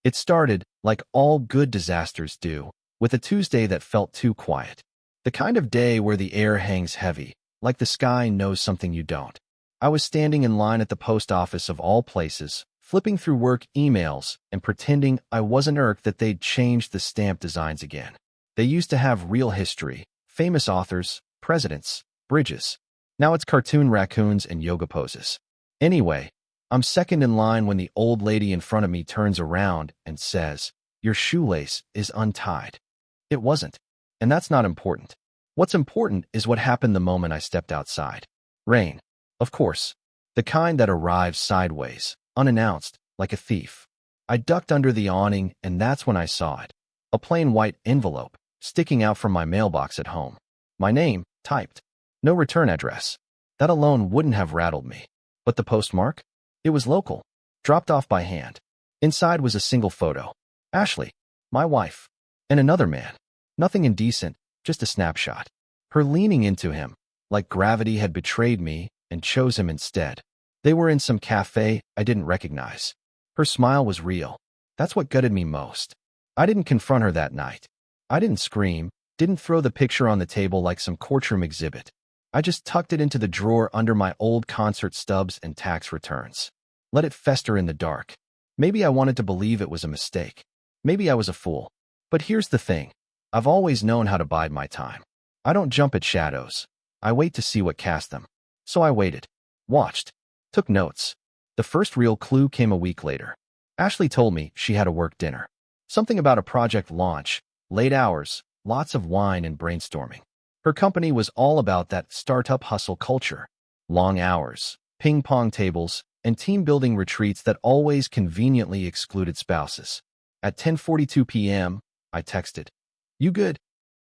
It started, like all good disasters do, with a Tuesday that felt too quiet. The kind of day where the air hangs heavy, like the sky knows something you don't. I was standing in line at the post office of all places, flipping through work emails and pretending I wasn't irked that they'd changed the stamp designs again. They used to have real history, famous authors, presidents, bridges. Now it's cartoon raccoons and yoga poses. Anyway, I'm second in line when the old lady in front of me turns around and says, "Your shoelace is untied." It wasn't. And that's not important. What's important is what happened the moment I stepped outside. Rain. Of course. The kind that arrives sideways, unannounced, like a thief. I ducked under the awning, and that's when I saw it. A plain white envelope, sticking out from my mailbox at home. My name, typed. No return address. That alone wouldn't have rattled me. But the postmark? It was local. Dropped off by hand. Inside was a single photo. Ashley, my wife. And another man. Nothing indecent, just a snapshot. Her leaning into him, like gravity had betrayed me and chose him instead. They were in some cafe I didn't recognize. Her smile was real. That's what gutted me most. I didn't confront her that night. I didn't scream, didn't throw the picture on the table like some courtroom exhibit. I just tucked it into the drawer under my old concert stubs and tax returns. Let it fester in the dark. Maybe I wanted to believe it was a mistake. Maybe I was a fool. But here's the thing. I've always known how to bide my time. I don't jump at shadows. I wait to see what casts them. So I waited. Watched. Took notes. The first real clue came a week later. Ashley told me she had a work dinner. Something about a project launch, late hours, lots of wine and brainstorming. Her company was all about that startup hustle culture. Long hours, ping-pong tables, and team-building retreats that always conveniently excluded spouses. At 10:42 p.m., I texted, "You good?"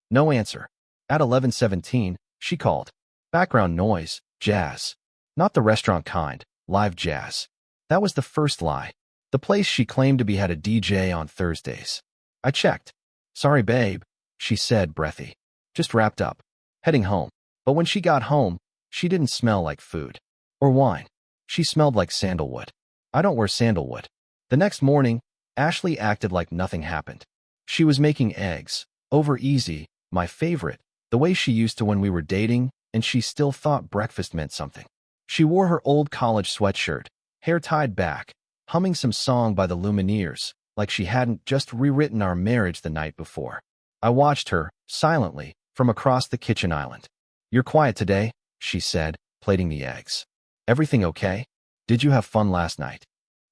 No answer. At 11:17, she called. Background noise, jazz. Not the restaurant kind, live jazz. That was the first lie. The place she claimed to be had a DJ on Thursdays. I checked. "Sorry, babe," she said, breathy. "Just wrapped up. Heading home." But when she got home, she didn't smell like food. Or wine. She smelled like sandalwood. I don't wear sandalwood. The next morning, Ashley acted like nothing happened. She was making eggs, over easy, my favorite, the way she used to when we were dating, and she still thought breakfast meant something. She wore her old college sweatshirt, hair tied back, humming some song by the Lumineers, like she hadn't just rewritten our marriage the night before. I watched her, silently, from across the kitchen island. "You're quiet today," she said, plating the eggs. "Everything okay? Did you have fun last night?"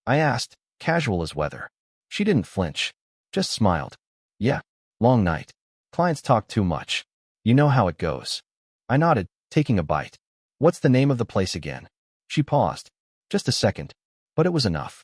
I asked, casual as weather. She didn't flinch, just smiled. "Yeah, long night. Clients talk too much. You know how it goes." I nodded, taking a bite. "What's the name of the place again?" She paused. Just a second. But it was enough.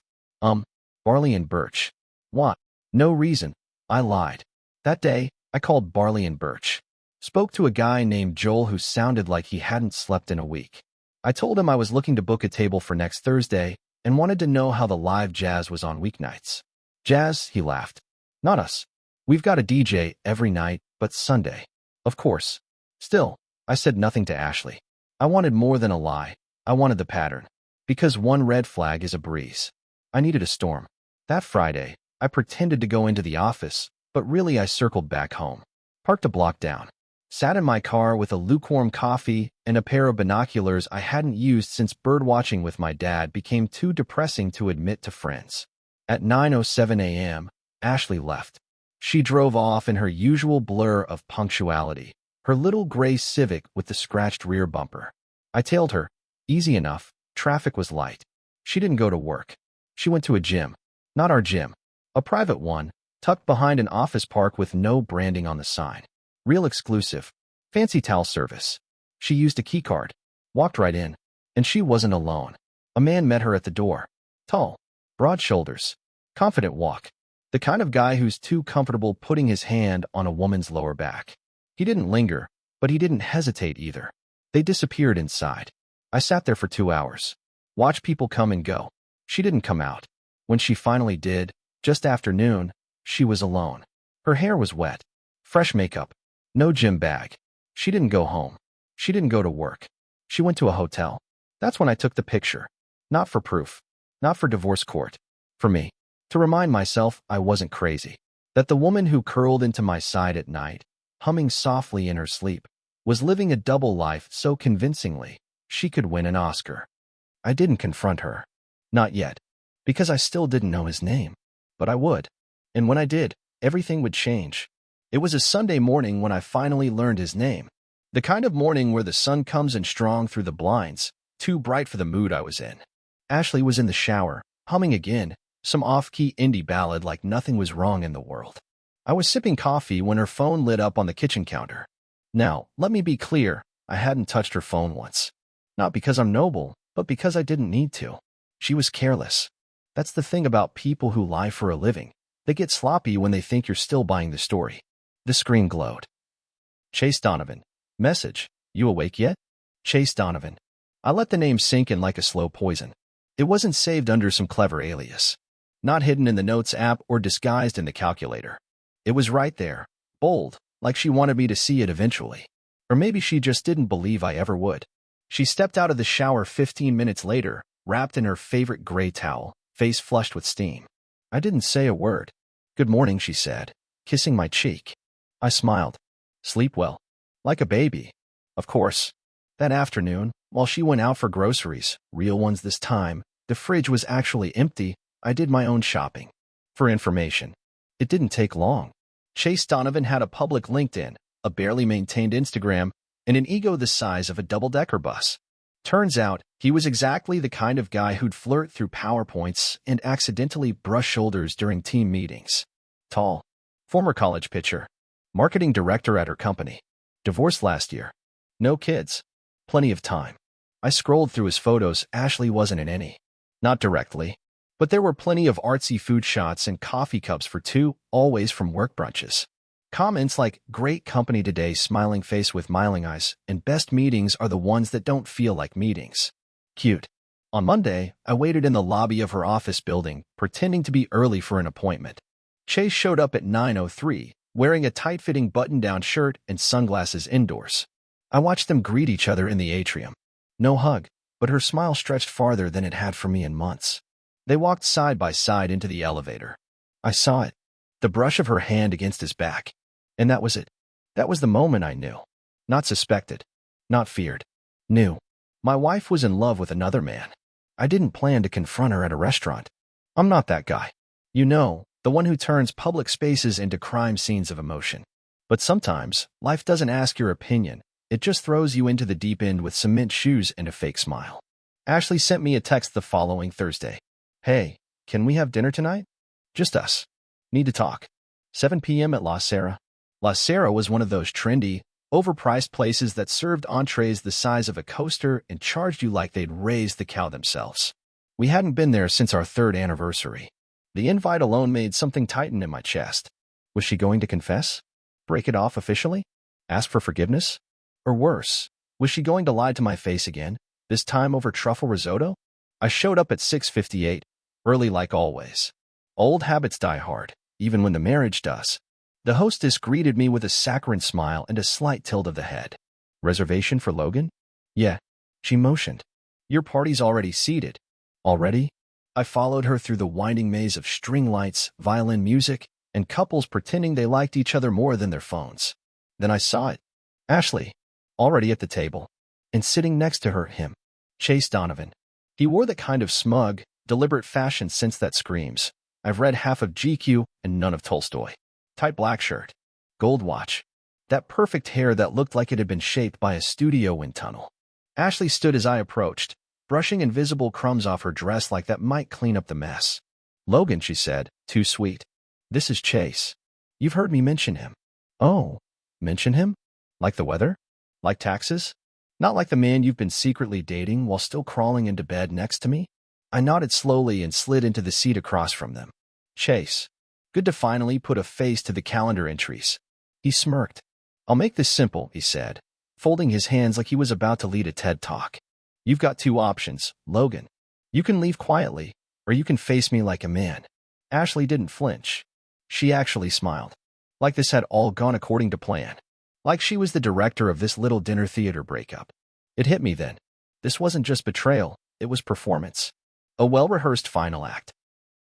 Barley and Birch." "What?" "No reason." I lied. That day, I called Barley and Birch. Spoke to a guy named Joel who sounded like he hadn't slept in a week. I told him I was looking to book a table for next Thursday and wanted to know how the live jazz was on weeknights. "Jazz?" he laughed. "Not us. We've got a DJ every night, but Sunday." "Of course." Still, I said nothing to Ashley. I wanted more than a lie. I wanted the pattern. Because one red flag is a breeze. I needed a storm. That Friday, I pretended to go into the office, but really I circled back home. Parked a block down. Sat in my car with a lukewarm coffee and a pair of binoculars I hadn't used since birdwatching with my dad became too depressing to admit to friends. At 9:07 a.m., Ashley left. She drove off in her usual blur of punctuality, her little gray Civic with the scratched rear bumper. I tailed her. Easy enough. Traffic was light. She didn't go to work. She went to a gym. Not our gym. A private one, tucked behind an office park with no branding on the sign. Real exclusive. Fancy towel service. She used a keycard. Walked right in. And she wasn't alone. A man met her at the door. Tall. Broad shoulders. Confident walk. The kind of guy who's too comfortable putting his hand on a woman's lower back. He didn't linger, but he didn't hesitate either. They disappeared inside. I sat there for 2 hours. Watched people come and go. She didn't come out. When she finally did, just after noon, she was alone. Her hair was wet. Fresh makeup. No gym bag. She didn't go home. She didn't go to work. She went to a hotel. That's when I took the picture. Not for proof. Not for divorce court. For me. To remind myself I wasn't crazy. That the woman who curled into my side at night, humming softly in her sleep, was living a double life so convincingly she could win an Oscar. I didn't confront her. Not yet. Because I still didn't know his name. But I would. And when I did, everything would change. It was a Sunday morning when I finally learned his name. The kind of morning where the sun comes in strong through the blinds, too bright for the mood I was in. Ashley was in the shower, humming again, some off-key indie ballad like nothing was wrong in the world. I was sipping coffee when her phone lit up on the kitchen counter. Now, let me be clear, I hadn't touched her phone once. Not because I'm noble, but because I didn't need to. She was careless. That's the thing about people who lie for a living. They get sloppy when they think you're still buying the story. The screen glowed. Chase Donovan. Message. You awake yet? Chase Donovan. I let the name sink in like a slow poison. It wasn't saved under some clever alias. Not hidden in the Notes app or disguised in the calculator. It was right there, bold, like she wanted me to see it eventually. Or maybe she just didn't believe I ever would. She stepped out of the shower 15 minutes later, wrapped in her favorite gray towel, face flushed with steam. I didn't say a word. Good morning, she said, kissing my cheek. I smiled. Sleep well. Like a baby. Of course. That afternoon, while she went out for groceries, real ones this time, the fridge was actually empty. I did my own shopping. For information. It didn't take long. Chase Donovan had a public LinkedIn, a barely maintained Instagram, and an ego the size of a double-decker bus. Turns out, he was exactly the kind of guy who'd flirt through PowerPoints and accidentally brush shoulders during team meetings. Tall. Former college pitcher. Marketing director at her company. Divorced last year. No kids. Plenty of time. I scrolled through his photos. Ashley wasn't in any. Not directly. But there were plenty of artsy food shots and coffee cups for two, always from work brunches. Comments like, great company today, smiling face with smiling eyes, and best meetings are the ones that don't feel like meetings. Cute. On Monday, I waited in the lobby of her office building, pretending to be early for an appointment. Chase showed up at 9:03, wearing a tight-fitting button-down shirt and sunglasses indoors. I watched them greet each other in the atrium. No hug, but her smile stretched farther than it had for me in months. They walked side by side into the elevator. I saw it. The brush of her hand against his back. And that was it. That was the moment I knew. Not suspected. Not feared. Knew. My wife was in love with another man. I didn't plan to confront her at a restaurant. I'm not that guy. You know, the one who turns public spaces into crime scenes of emotion. But sometimes, life doesn't ask your opinion. It just throws you into the deep end with cement shoes and a fake smile. Ashley sent me a text the following Thursday. Hey, can we have dinner tonight? Just us. Need to talk. 7 p.m. at La Serra. La Serra was one of those trendy, overpriced places that served entrees the size of a coaster and charged you like they'd raised the cow themselves. We hadn't been there since our 3rd anniversary. The invite alone made something tighten in my chest. Was she going to confess? Break it off officially? Ask for forgiveness? Or worse, was she going to lie to my face again, this time over truffle risotto? I showed up at 6:58, early like always. Old habits die hard, even when the marriage does. The hostess greeted me with a saccharine smile and a slight tilt of the head. Reservation for Logan? Yeah. She motioned. Your party's already seated. Already? I followed her through the winding maze of string lights, violin music, and couples pretending they liked each other more than their phones. Then I saw it. Ashley. Already at the table. And sitting next to her, him. Chase Donovan. He wore the kind of smug, deliberate fashion sense that screams, I've read half of GQ and none of Tolstoy. Tight black shirt. Gold watch. That perfect hair that looked like it had been shaped by a studio wind tunnel. Ashley stood as I approached, brushing invisible crumbs off her dress like that might clean up the mess. Logan, she said, too sweet. This is Chase. You've heard me mention him. Oh, mention him? Like the weather? Like taxes? Not like the man you've been secretly dating while still crawling into bed next to me? I nodded slowly and slid into the seat across from them. Chase. Good to finally put a face to the calendar entries. He smirked. I'll make this simple, he said, folding his hands like he was about to lead a TED Talk. You've got 2 options, Logan. You can leave quietly, or you can face me like a man. Ashley didn't flinch. She actually smiled. Like this had all gone according to plan. Like she was the director of this little dinner theater breakup. It hit me then. This wasn't just betrayal, it was performance. A well-rehearsed final act.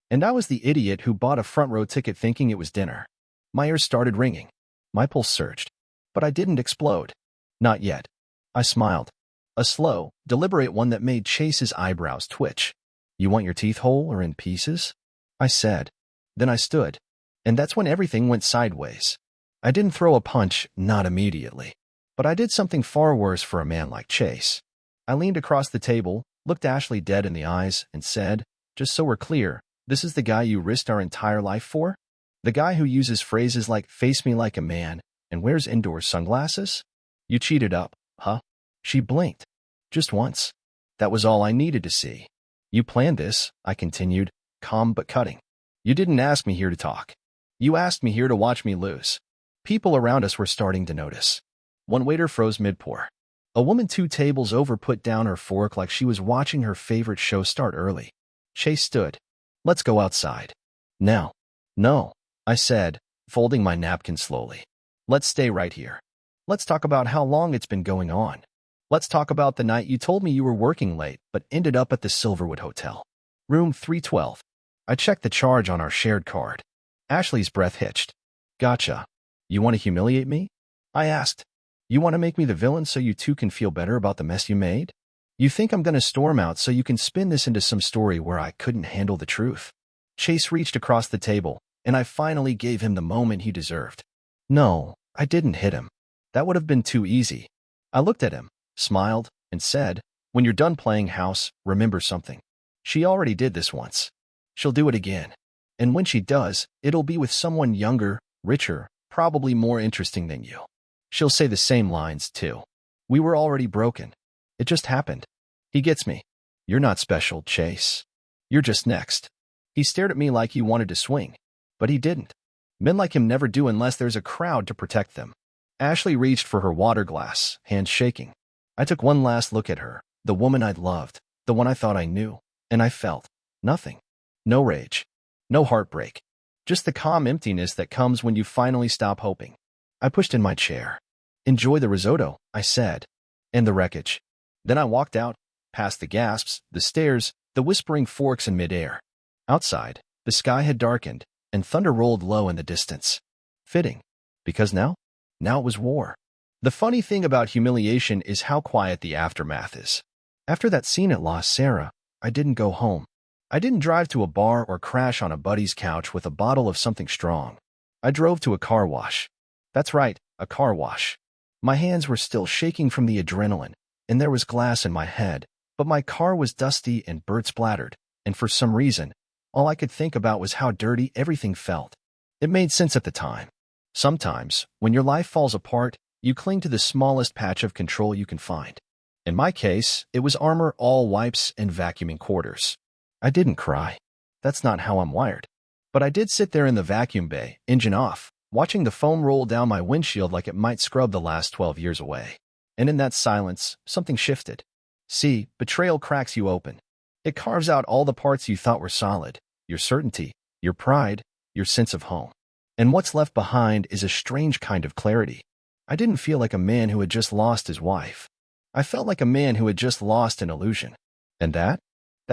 And I was the idiot who bought a front row ticket thinking it was dinner. My ears started ringing. My pulse surged. But I didn't explode. Not yet. I smiled. A slow, deliberate one that made Chase's eyebrows twitch. You want your teeth whole or in pieces? I said. Then I stood. And that's when everything went sideways. I didn't throw a punch, not immediately. But I did something far worse for a man like Chase. I leaned across the table, looked Ashley dead in the eyes, and said, just so we're clear, this is the guy you risked our entire life for? The guy who uses phrases like face me like a man and wears indoor sunglasses? You cheated up, huh? She blinked. Just once. That was all I needed to see. You planned this, I continued, calm but cutting. You didn't ask me here to talk. You asked me here to watch me lose. People around us were starting to notice. One waiter froze mid-pour. A woman 2 tables over put down her fork like she was watching her favorite show start early. Chase stood. Let's go outside. Now. No, I said, folding my napkin slowly. Let's stay right here. Let's talk about how long it's been going on. Let's talk about the night you told me you were working late but ended up at the Silverwood Hotel. Room 312. I checked the charge on our shared card. Ashley's breath hitched. Gotcha. You want to humiliate me? I asked. You want to make me the villain so you two can feel better about the mess you made? You think I'm going to storm out so you can spin this into some story where I couldn't handle the truth? Chase reached across the table, and I finally gave him the moment he deserved. No, I didn't hit him. That would have been too easy. I looked at him, smiled, and said, when you're done playing house, remember something. She already did this once. She'll do it again. And when she does, it'll be with someone younger, richer, probably more interesting than you. She'll say the same lines, too. We were already broken. It just happened. He gets me. You're not special, Chase. You're just next. He stared at me like he wanted to swing. But he didn't. Men like him never do unless there's a crowd to protect them. Ashley reached for her water glass, hands shaking. I took one last look at her, the woman I'd loved, the one I thought I knew, and I felt nothing. No rage. No heartbreak. Just the calm emptiness that comes when you finally stop hoping. I pushed in my chair. Enjoy the risotto, I said. And the wreckage. Then I walked out, past the gasps, the stares, the whispering forks in midair. Outside, the sky had darkened, and thunder rolled low in the distance. Fitting. Because now it was war. The funny thing about humiliation is how quiet the aftermath is. After that scene at La Serra, I didn't go home. I didn't drive to a bar or crash on a buddy's couch with a bottle of something strong. I drove to a car wash. That's right, a car wash. My hands were still shaking from the adrenaline, and there was glass in my head, but my car was dusty and bird-splattered, and for some reason, all I could think about was how dirty everything felt. It made sense at the time. Sometimes, when your life falls apart, you cling to the smallest patch of control you can find. In my case, it was Armor All wipes and vacuuming quarters. I didn't cry. That's not how I'm wired. But I did sit there in the vacuum bay, engine off, watching the foam roll down my windshield like it might scrub the last 12 years away. And in that silence, something shifted. See, betrayal cracks you open. It carves out all the parts you thought were solid, your certainty, your pride, your sense of home. And what's left behind is a strange kind of clarity. I didn't feel like a man who had just lost his wife. I felt like a man who had just lost an illusion. And that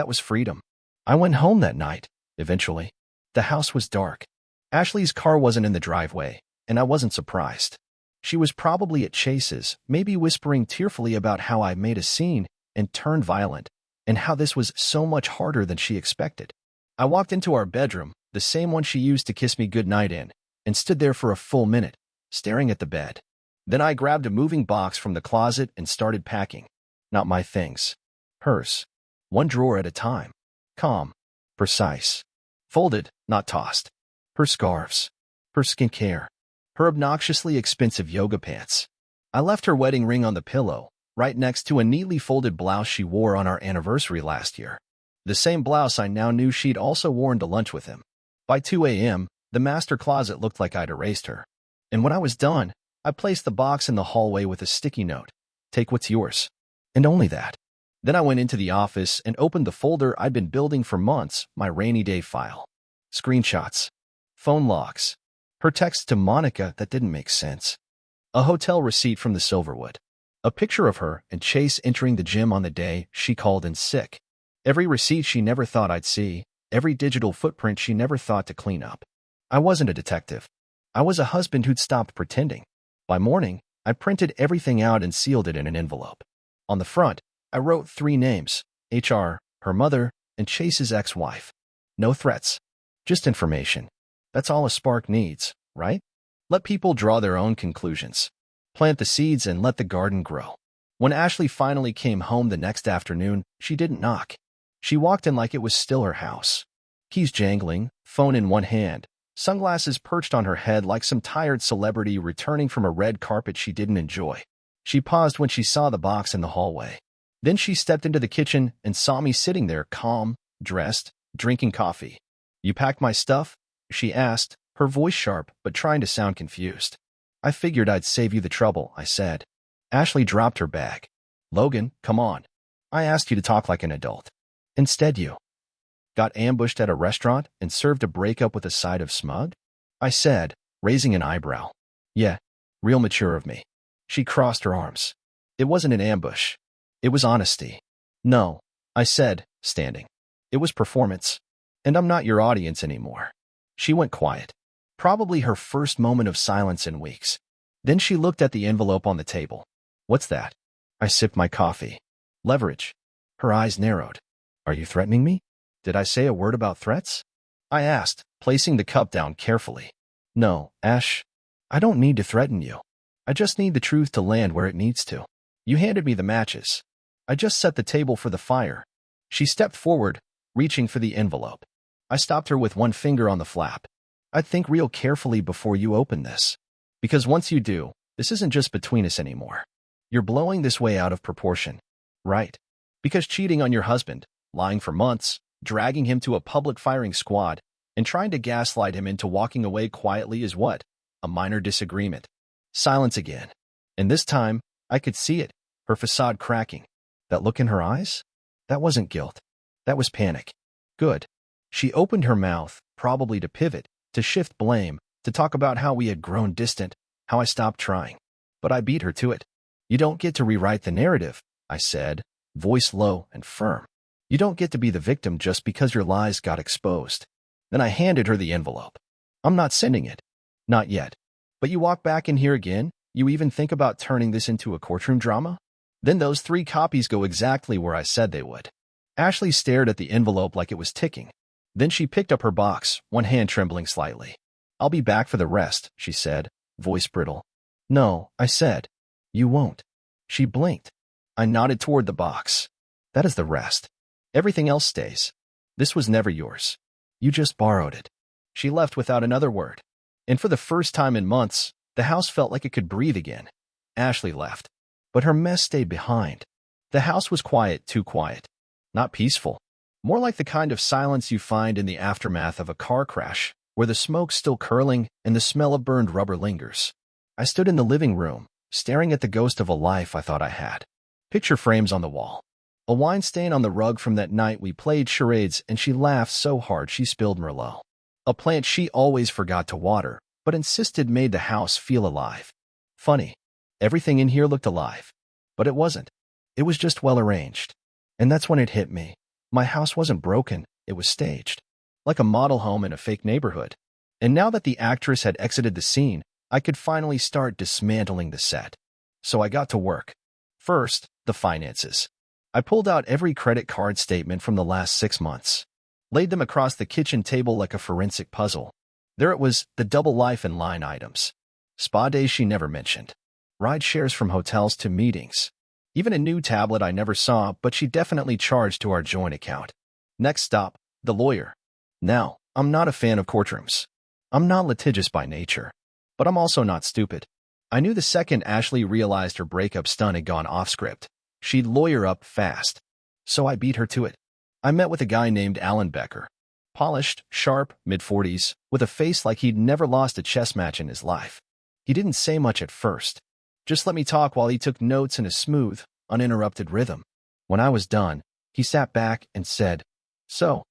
was freedom. I went home that night, eventually. The house was dark. Ashley's car wasn't in the driveway, and I wasn't surprised. She was probably at Chase's, maybe whispering tearfully about how I made a scene and turned violent, and how this was so much harder than she expected. I walked into our bedroom, the same one she used to kiss me goodnight in, and stood there for a full minute, staring at the bed. Then I grabbed a moving box from the closet and started packing. Not my things. Hers. One drawer at a time. Calm. Precise. Folded, not tossed. Her scarves. Her skincare. Her obnoxiously expensive yoga pants. I left her wedding ring on the pillow, right next to a neatly folded blouse she wore on our anniversary last year. The same blouse I now knew she'd also worn to lunch with him. By 2 a.m., the master closet looked like I'd erased her. And when I was done, I placed the box in the hallway with a sticky note. Take what's yours. And only that. Then I went into the office and opened the folder I'd been building for months, my rainy day file. Screenshots. Phone logs. Her text to Monica that didn't make sense. A hotel receipt from the Silverwood. A picture of her and Chase entering the gym on the day she called in sick. Every receipt she never thought I'd see. every digital footprint she never thought to clean up. I wasn't a detective. I was a husband who'd stopped pretending. By morning, I printed everything out and sealed it in an envelope. On the front, I wrote 3 names: HR, her mother, and Chase's ex-wife. No threats. Just information. That's all a spark needs, right? Let people draw their own conclusions. Plant the seeds and let the garden grow. When Ashley finally came home the next afternoon, she didn't knock. She walked in like it was still her house. Keys jangling, phone in one hand, sunglasses perched on her head like some tired celebrity returning from a red carpet she didn't enjoy. She paused when she saw the box in the hallway. Then she stepped into the kitchen and saw me sitting there, calm, dressed, drinking coffee. "You packed my stuff?" she asked, her voice sharp but trying to sound confused. "I figured I'd save you the trouble," I said. Ashley dropped her bag. "Logan, come on. I asked you to talk like an adult. Instead you got ambushed at a restaurant and served a breakup with a side of smug?" I said, raising an eyebrow. "Yeah, real mature of me." She crossed her arms. "It wasn't an ambush. It was honesty." "No," I said, standing. "It was performance. And I'm not your audience anymore." She went quiet. Probably her first moment of silence in weeks. Then she looked at the envelope on the table. "What's that?" I sipped my coffee. "Leverage." Her eyes narrowed. "Are you threatening me?" "Did I say a word about threats?" I asked, placing the cup down carefully. "No, Ash. I don't need to threaten you. I just need the truth to land where it needs to." You handed me the matches. I just set the table for the fire. She stepped forward, reaching for the envelope. I stopped her with one finger on the flap. "I'd think real carefully before you open this. Because once you do, this isn't just between us anymore. You're blowing this way out of proportion. Right? Because cheating on your husband, lying for months, dragging him to a public firing squad, and trying to gaslight him into walking away quietly is what? A minor disagreement." Silence again. And this time, I could see it, her facade cracking. That look in her eyes? That wasn't guilt. That was panic. Good. She opened her mouth, probably to pivot, to shift blame, to talk about how we had grown distant, how I stopped trying. But I beat her to it. "You don't get to rewrite the narrative," I said, voice low and firm. "You don't get to be the victim just because your lies got exposed." Then I handed her the envelope. "I'm not sending it. Not yet. But you walk back in here again? You even think about turning this into a courtroom drama? Then those 3 copies go exactly where I said they would." Ashley stared at the envelope like it was ticking. Then she picked up her box, one hand trembling slightly. "I'll be back for the rest," she said, voice brittle. "No," I said. "You won't." She blinked. I nodded toward the box. "That is the rest. Everything else stays. This was never yours. You just borrowed it." She left without another word. And for the first time in months, the house felt like it could breathe again. Ashley left. But her mess stayed behind. The house was quiet, too quiet. Not peaceful. More like the kind of silence you find in the aftermath of a car crash, where the smoke's still curling and the smell of burned rubber lingers. I stood in the living room, staring at the ghost of a life I thought I had. Picture frames on the wall. A wine stain on the rug from that night we played charades and she laughed so hard she spilled Merlot. A plant she always forgot to water, but insisted made the house feel alive. Funny. Everything in here looked alive. But it wasn't. It was just well arranged. And that's when it hit me. My house wasn't broken, it was staged. Like a model home in a fake neighborhood. And now that the actress had exited the scene, I could finally start dismantling the set. So I got to work. First, the finances. I pulled out every credit card statement from the last 6 months. Laid them across the kitchen table like a forensic puzzle. There it was, the double life and line items. Spa days she never mentioned. Ride shares from hotels to meetings. Even a new tablet I never saw, but she definitely charged to our joint account. Next stop, the lawyer. Now, I'm not a fan of courtrooms. I'm not litigious by nature. But I'm also not stupid. I knew the second Ashley realized her breakup stunt had gone off script, she'd lawyer up fast. So I beat her to it. I met with a guy named Alan Becker. Polished, sharp, mid-40s, with a face like he'd never lost a chess match in his life. He didn't say much at first. Just let me talk while he took notes in a smooth, uninterrupted rhythm. When I was done, he sat back and said, "So,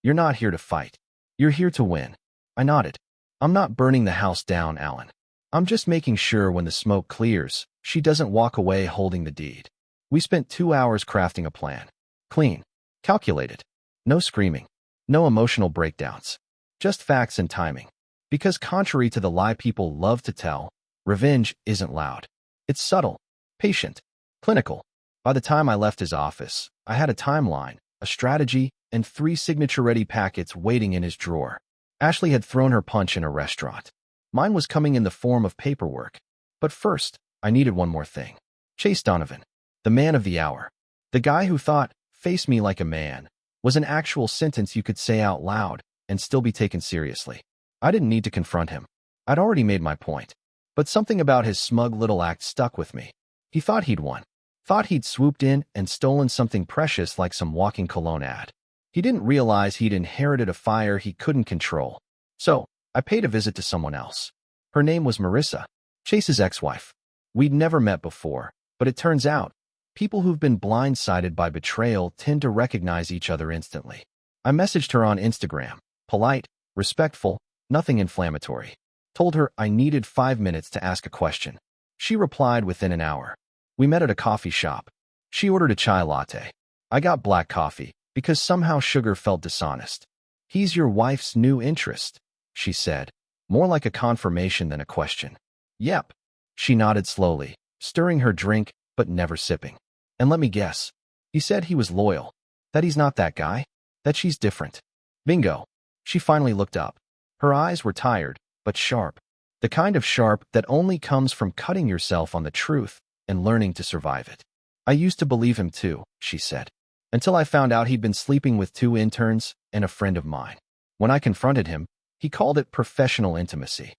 you're not here to fight. You're here to win." I nodded. "I'm not burning the house down, Alan. I'm just making sure when the smoke clears, she doesn't walk away holding the deed." We spent 2 hours crafting a plan. Clean. Calculated. No screaming. No emotional breakdowns. Just facts and timing. Because contrary to the lie people love to tell, revenge isn't loud. It's subtle, patient, clinical. By the time I left his office, I had a timeline, a strategy, and 3 signature-ready packets waiting in his drawer. Ashley had thrown her punch in a restaurant. Mine was coming in the form of paperwork. But first, I needed one more thing. Chase Donovan, the man of the hour. The guy who thought, "Face me like a man," was an actual sentence you could say out loud and still be taken seriously. I didn't need to confront him. I'd already made my point. But something about his smug little act stuck with me. He thought he'd won. Thought he'd swooped in and stolen something precious like some walking cologne ad. He didn't realize he'd inherited a fire he couldn't control. So, I paid a visit to someone else. Her name was Marissa, Chase's ex-wife. We'd never met before, but it turns out, people who've been blindsided by betrayal tend to recognize each other instantly. I messaged her on Instagram, polite, respectful, nothing inflammatory. Told her I needed 5 minutes to ask a question. She replied within an hour. We met at a coffee shop. She ordered a chai latte. I got black coffee, because somehow sugar felt dishonest. "He's your wife's new interest," she said, more like a confirmation than a question. "Yep." She nodded slowly, stirring her drink, but never sipping. "And let me guess. He said he was loyal. That he's not that guy? That she's different." Bingo. She finally looked up. Her eyes were tired, but sharp. The kind of sharp that only comes from cutting yourself on the truth and learning to survive it. "I used to believe him too," she said, "until I found out he'd been sleeping with 2 interns and a friend of mine. When I confronted him, he called it professional intimacy.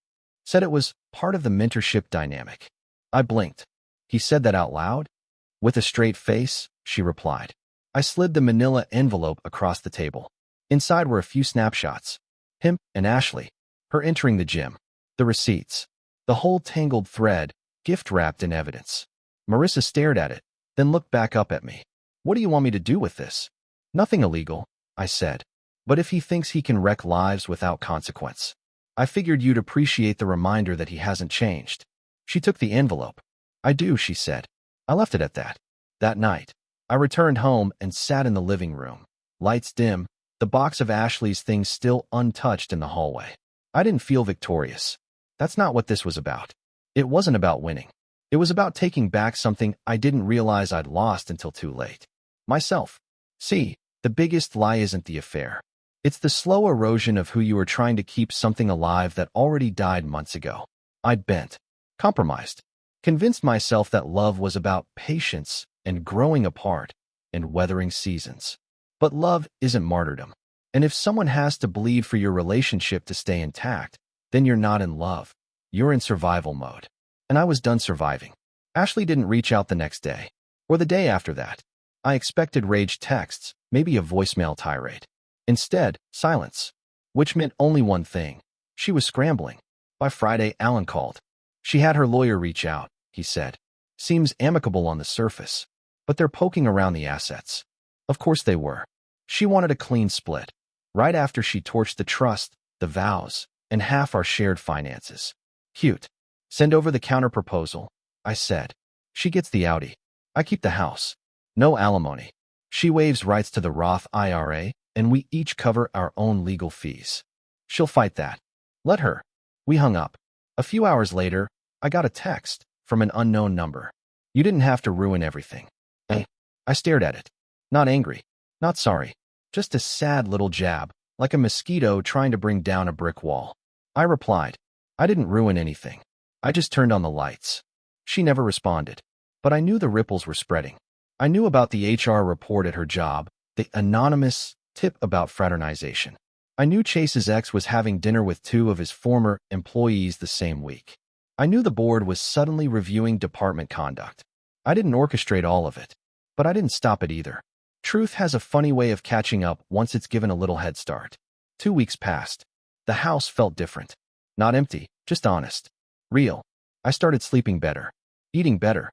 Said it was part of the mentorship dynamic." I blinked. "He said that out loud?" "With a straight face," she replied. I slid the manila envelope across the table. Inside were a few snapshots. Him and Ashley. Her entering the gym. The receipts. The whole tangled thread, gift-wrapped in evidence. Marissa stared at it, then looked back up at me. "What do you want me to do with this?" "Nothing illegal," I said. "But if he thinks he can wreck lives without consequence, I figured you'd appreciate the reminder that he hasn't changed." She took the envelope. "I do," she said. I left it at that. That night, I returned home and sat in the living room. Lights dim, the box of Ashley's things still untouched in the hallway. I didn't feel victorious. That's not what this was about. It wasn't about winning. It was about taking back something I didn't realize I'd lost until too late. Myself. See, the biggest lie isn't the affair. It's the slow erosion of who you are trying to keep something alive that already died months ago. I'd bent, compromised, convinced myself that love was about patience and growing apart and weathering seasons. But love isn't martyrdom. And if someone has to bleed for your relationship to stay intact, then you're not in love. You're in survival mode. And I was done surviving. Ashley didn't reach out the next day, or the day after that. I expected rage texts, maybe a voicemail tirade. Instead, silence. Which meant only one thing. She was scrambling. By Friday, Alan called. She had her lawyer reach out, he said. Seems amicable on the surface, but they're poking around the assets. Of course they were. She wanted a clean split. Right after she torched the trust, the vows, and half our shared finances. Cute. Send over the counter-proposal, I said. She gets the Audi. I keep the house. No alimony. She waives rights to the Roth IRA, and we each cover our own legal fees. She'll fight that. Let her. We hung up. A few hours later, I got a text from an unknown number. You didn't have to ruin everything. I stared at it. Not angry. Not sorry. Just a sad little jab, like a mosquito trying to bring down a brick wall. I replied. I didn't ruin anything. I just turned on the lights. She never responded. But I knew the ripples were spreading. I knew about the HR report at her job, the anonymous tip about fraternization. I knew Chase's ex was having dinner with 2 of his former employees the same week. I knew the board was suddenly reviewing department conduct. I didn't orchestrate all of it, but I didn't stop it either. Truth has a funny way of catching up once it's given a little head start. 2 weeks passed. The house felt different. Not empty, just honest. Real. I started sleeping better. Eating better.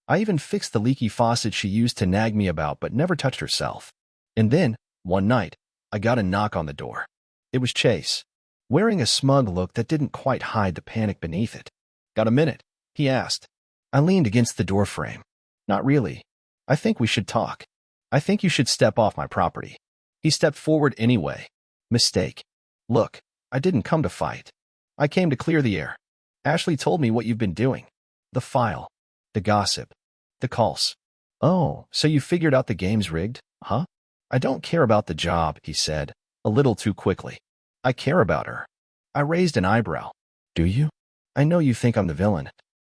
I even fixed the leaky faucet she used to nag me about but never touched herself. And then, one night, I got a knock on the door. It was Chase, wearing a smug look that didn't quite hide the panic beneath it. Got a minute? He asked. I leaned against the doorframe. Not really. I think we should talk. I think you should step off my property. He stepped forward anyway, Mistake. Look, I didn't come to fight. I came to clear the air. Ashley told me what you've been doing. The file. The gossip. The calls. Oh, so you figured out the game's rigged, huh? I don't care about the job, he said, a little too quickly. I care about her. I raised an eyebrow. Do you? I know you think I'm the villain.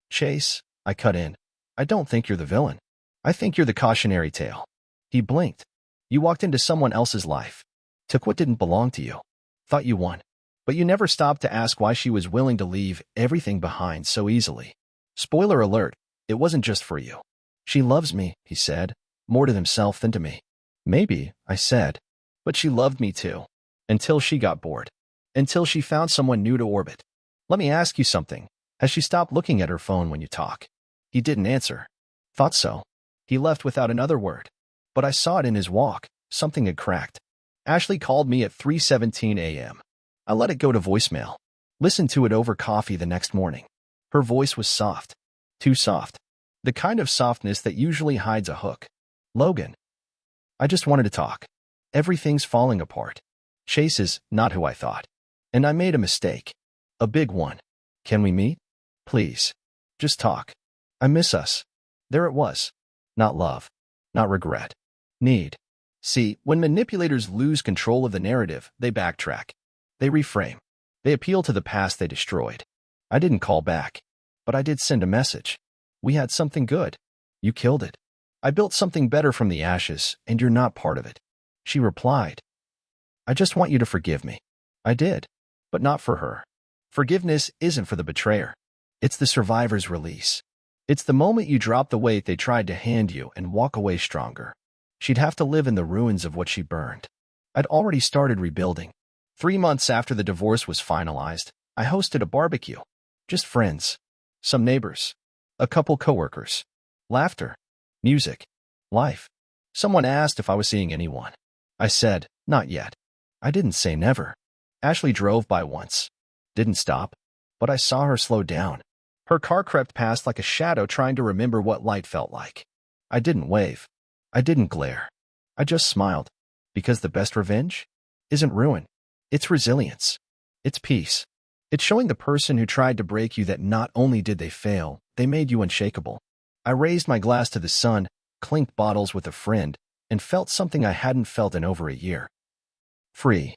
Chase, I cut in. I don't think you're the villain. I think you're the cautionary tale. He blinked. You walked into someone else's life. Took what didn't belong to you. Thought you won. But you never stopped to ask why she was willing to leave everything behind so easily. Spoiler alert, it wasn't just for you. She loves me, he said, more to himself than to me. Maybe, I said. But she loved me too. Until she got bored. Until she found someone new to orbit. Let me ask you something. Has she stopped looking at her phone when you talk? He didn't answer. Thought so. He left without another word. But I saw it in his walk. Something had cracked. Ashley called me at 3:17 a.m. I let it go to voicemail. Listened to it over coffee the next morning. Her voice was soft. Too soft. The kind of softness that usually hides a hook. Logan. I just wanted to talk. Everything's falling apart. Chase is not who I thought. And I made a mistake. A big one. Can we meet? Please. Just talk. I miss us. There it was. Not love. Not regret. Need. See, when manipulators lose control of the narrative, they backtrack. They reframe. They appeal to the past they destroyed. I didn't call back. But I did send a message. We had something good. You killed it. I built something better from the ashes, and you're not part of it. She replied. I just want you to forgive me. I did. But not for her. Forgiveness isn't for the betrayer. It's the survivor's release. It's the moment you drop the weight they tried to hand you and walk away stronger. She'd have to live in the ruins of what she burned. I'd already started rebuilding. 3 months after the divorce was finalized, I hosted a barbecue. Just friends. Some neighbors. A couple coworkers. Laughter. Music. Life. Someone asked if I was seeing anyone. I said, not yet. I didn't say never. Ashley drove by once. Didn't stop. But I saw her slow down. Her car crept past like a shadow trying to remember what light felt like. I didn't wave. I didn't glare. I just smiled. Because the best revenge isn't ruin. It's resilience. It's peace. It's showing the person who tried to break you that not only did they fail, they made you unshakable. I raised my glass to the sun, clinked bottles with a friend, and felt something I hadn't felt in over a year. Free.